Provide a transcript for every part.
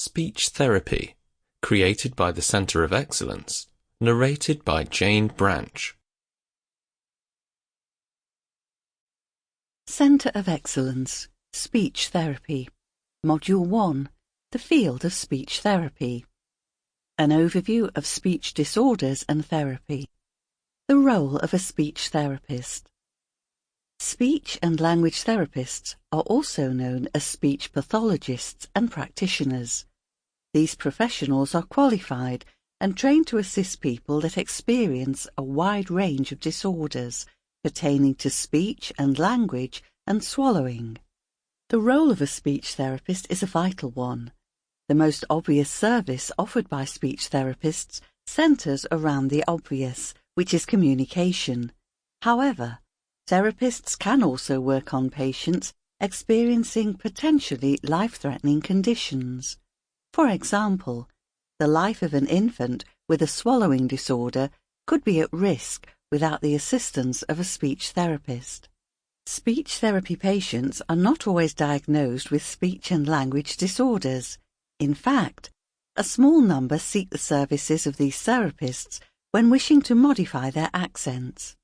Speech Therapy, created by the Center of Excellence, narrated by Jane Branch. Center of Excellence, Speech Therapy. Module 1, The Field of Speech Therapy. An overview of speech disorders and therapy. The role of a speech therapist. Speech and language therapists are also known as speech pathologists and practitioners. These professionals are qualified and trained to assist people that experience a wide range of disorders pertaining to speech and language and swallowing. The role of a speech therapist is a vital one. The most obvious service offered by speech therapists centers around the obvious, which is communication. However, therapists can also work on patients experiencing potentially life-threatening conditions. For example, the life of an infant with a swallowing disorder could be at risk without the assistance of a speech therapist. Speech therapy patients are not always diagnosed with speech and language disorders. In fact, a small number seek the services of these therapists when wishing to modify their accents.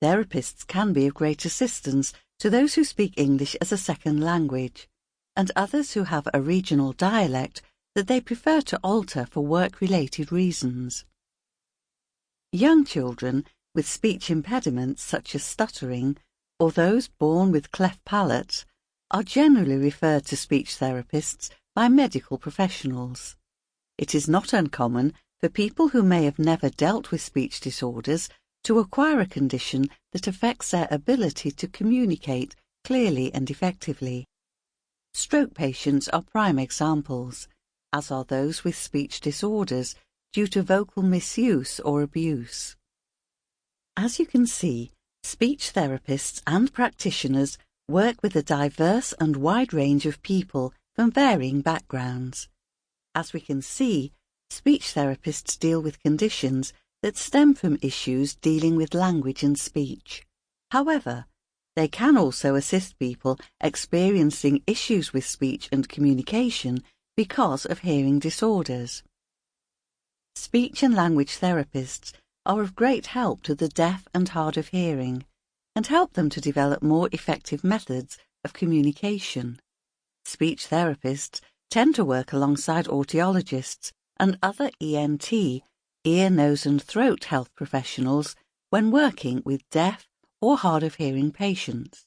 Therapists can be of great assistance to those who speak English as a second language, and others who have a regional dialect that they prefer to alter for work-related reasons. Young children with speech impediments such as stuttering, or those born with cleft palates, are generally referred to speech therapists by medical professionals. It is not uncommon for people who may have never dealt with speech disorders to acquire a condition that affects their ability to communicate clearly and effectively. Stroke patients are prime examples, as are those with speech disorders due to vocal misuse or abuse. As you can see, speech therapists and practitioners work with a diverse and wide range of people from varying backgrounds. As we can see, speech therapists deal with conditions that stem from issues dealing with language and speech. However, they can also assist people experiencing issues with speech and communication because of hearing disorders. Speech and language therapists are of great help to the deaf and hard of hearing and help them to develop more effective methods of communication. Speech therapists tend to work alongside audiologists and other ENT, ear, nose and throat health professionals when working with deaf or hard of hearing patients.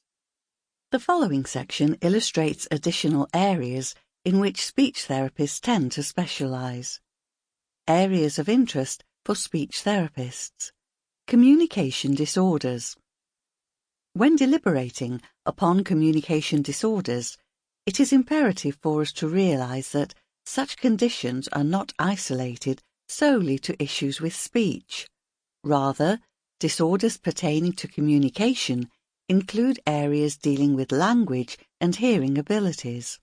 The following section illustrates additional areas in which speech therapists tend to specialize. Areas of interest for speech therapists. Communication disorders. When deliberating upon communication disorders, it is imperative for us to realize that such conditions are not isolated solely to issues with speech. Rather, disorders pertaining to communication include areas dealing with language and hearing abilities.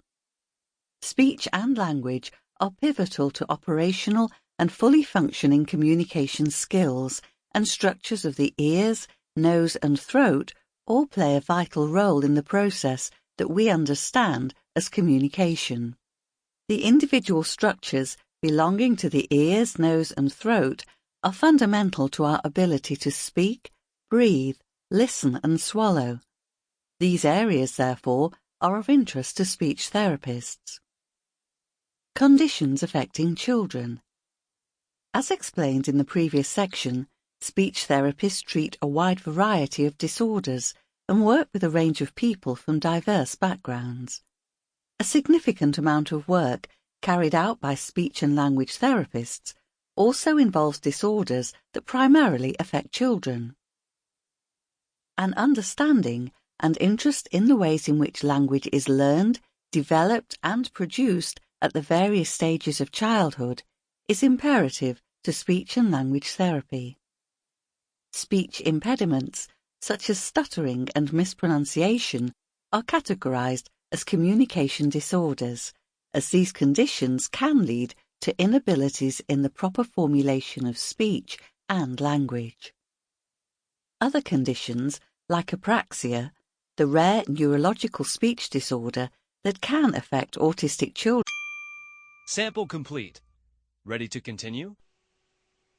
Speech and language are pivotal to operational and fully functioning communication skills, and structures of the ears, nose and throat all play a vital role in the process that we understand as communication. The individual structures belonging to the ears, nose and throat are fundamental to our ability to speak, breathe, listen and swallow. These areas, therefore, are of interest to speech therapists. Conditions affecting children. As explained in the previous section, speech therapists treat a wide variety of disorders and work with a range of people from diverse backgrounds. A significant amount of work carried out by speech and language therapists also involves disorders that primarily affect children. An understanding and interest in the ways in which language is learned, developed and produced at the various stages of childhood is imperative to speech and language therapy. Speech impediments, such as stuttering and mispronunciation, are categorized as communication disorders, as these conditions can lead to inabilities in the proper formulation of speech and language. Other conditions, like apraxia, the rare neurological speech disorder that can affect autistic children, Sample complete. Ready to continue?